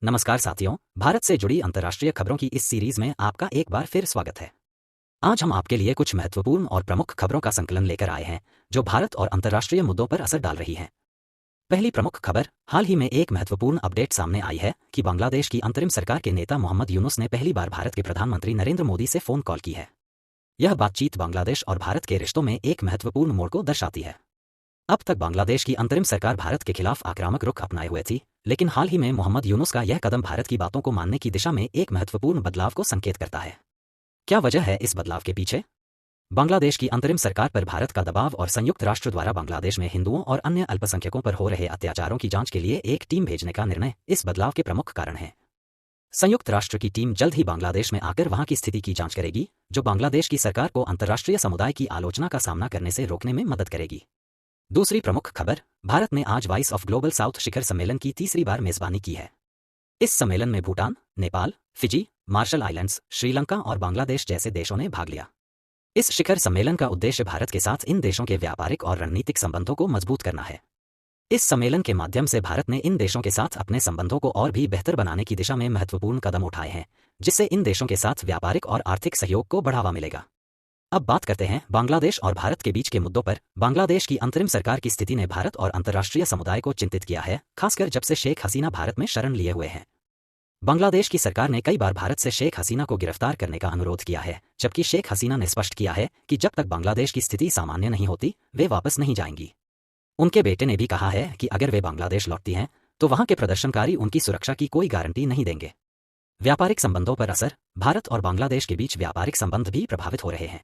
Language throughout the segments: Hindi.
नमस्कार साथियों, भारत से जुड़ी अंतर्राष्ट्रीय खबरों की इस सीरीज में आपका एक बार फिर स्वागत है। आज हम आपके लिए कुछ महत्वपूर्ण और प्रमुख खबरों का संकलन लेकर आए हैं, जो भारत और अंतर्राष्ट्रीय मुद्दों पर असर डाल रही हैं। पहली प्रमुख खबर, हाल ही में एक महत्वपूर्ण अपडेट सामने आई है कि बांग्लादेश की अंतरिम सरकार के नेता मोहम्मद यूनुस ने पहली बार भारत के प्रधानमंत्री नरेंद्र मोदी से फोन कॉल की है। यह बातचीत बांग्लादेश और भारत के रिश्तों में एक महत्वपूर्ण मोड़ को दर्शाती है। अब तक बांग्लादेश की अंतरिम सरकार भारत के खिलाफ आक्रामक रुख अपनाए हुए थी, लेकिन हाल ही में मोहम्मद यूनुस का यह कदम भारत की बातों को मानने की दिशा में एक महत्वपूर्ण बदलाव को संकेत करता है। क्या वजह है इस बदलाव के पीछे? बांग्लादेश की अंतरिम सरकार पर भारत का दबाव और संयुक्त राष्ट्र द्वारा बांग्लादेश में हिंदुओं और अन्य अल्पसंख्यकों पर हो रहे अत्याचारों की जांच के लिए एक टीम भेजने का निर्णय इस बदलाव के प्रमुख कारण है। संयुक्त राष्ट्र की टीम जल्द ही बांग्लादेश में आकर वहां की स्थिति की जांच करेगी, जो बांग्लादेश की सरकार को अंतर्राष्ट्रीय समुदाय की आलोचना का सामना करने से रोकने में मदद करेगी। दूसरी प्रमुख खबर, भारत ने आज वॉइस ऑफ ग्लोबल साउथ शिखर सम्मेलन की तीसरी बार मेजबानी की है। इस सम्मेलन में Bhutan, Nepal, Fiji, Marshall Islands, Sri Lanka और बांग्लादेश जैसे देशों ने भाग लिया। इस शिखर सम्मेलन का उद्देश्य भारत के साथ इन देशों के व्यापारिक और रणनीतिक संबंधों को मजबूत करना है। इस सम्मेलन के माध्यम से भारत ने इन देशों के साथ अपने संबंधों को और भी बेहतर बनाने की दिशा में महत्वपूर्ण कदम उठाए हैं, जिससे इन देशों के साथ व्यापारिक और आर्थिक सहयोग को बढ़ावा मिलेगा। अब बात करते हैं बांग्लादेश और भारत के बीच के मुद्दों पर। बांग्लादेश की अंतरिम सरकार की स्थिति ने भारत और अंतर्राष्ट्रीय समुदाय को चिंतित किया है, खासकर जब से शेख हसीना भारत में शरण लिए हुए हैं। बांग्लादेश की सरकार ने कई बार भारत से शेख हसीना को गिरफ्तार करने का अनुरोध किया है, जबकि शेख हसीना ने स्पष्ट किया है कि जब तक बांग्लादेश की स्थिति सामान्य नहीं होती, वे वापस नहीं जाएंगी। उनके बेटे ने भी कहा है कि अगर वे बांग्लादेश लौटती हैं, तो वहां के प्रदर्शनकारी उनकी सुरक्षा की कोई गारंटी नहीं देंगे। व्यापारिक संबंधों पर असर, भारत और बांग्लादेश के बीच व्यापारिक संबंध भी प्रभावित हो रहे हैं।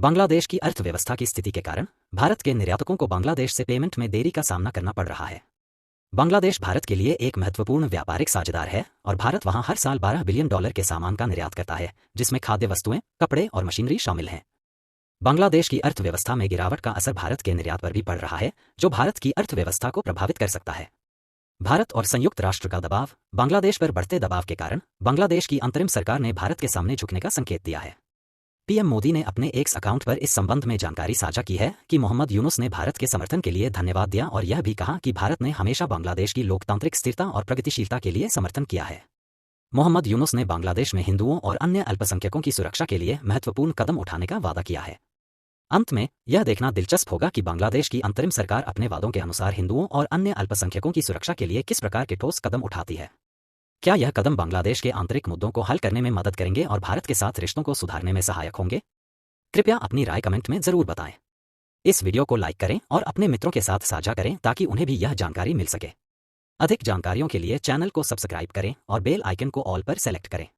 बांग्लादेश की अर्थव्यवस्था की स्थिति के कारण भारत के निर्यातकों को बांग्लादेश से पेमेंट में देरी का सामना करना पड़ रहा है। बांग्लादेश भारत के लिए एक महत्वपूर्ण व्यापारिक साझेदार है और भारत वहां हर साल $12 बिलियन के सामान का निर्यात करता है, जिसमें खाद्य वस्तुएं, कपड़े और मशीनरी शामिल हैं। बांग्लादेश की अर्थव्यवस्था में गिरावट का असर भारत के निर्यात पर भी पड़ रहा है, जो भारत की अर्थव्यवस्था को प्रभावित कर सकता है। भारत और संयुक्त राष्ट्र का दबाव, बांग्लादेश पर बढ़ते दबाव के कारण बांग्लादेश की अंतरिम सरकार ने भारत के सामने झुकने का संकेत दिया है। पीएम मोदी ने अपने एक्स अकाउंट पर इस संबंध में जानकारी साझा की है कि मोहम्मद यूनुस ने भारत के समर्थन के लिए धन्यवाद दिया और यह भी कहा कि भारत ने हमेशा बांग्लादेश की लोकतांत्रिक स्थिरता और प्रगतिशीलता के लिए समर्थन किया है। मोहम्मद यूनुस ने बांग्लादेश में हिंदुओं और अन्य अल्पसंख्यकों की सुरक्षा के लिए महत्वपूर्ण कदम उठाने का वादा किया है। अंत में यह देखना दिलचस्प होगा कि बांग्लादेश की अंतरिम सरकार अपने वादों के अनुसार हिंदुओं और अन्य अल्पसंख्यकों की सुरक्षा के लिए किस प्रकार के ठोस कदम उठाती है। क्या यह कदम बांग्लादेश के आंतरिक मुद्दों को हल करने में मदद करेंगे और भारत के साथ रिश्तों को सुधारने में सहायक होंगे? कृपया अपनी राय कमेंट में जरूर बताएं। इस वीडियो को लाइक करें और अपने मित्रों के साथ साझा करें ताकि उन्हें भी यह जानकारी मिल सके। अधिक जानकारियों के लिए चैनल को सब्सक्राइब करें और बेल आइकन को ऑल पर सेलेक्ट करें।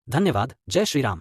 धन्यवाद। जय श्री राम।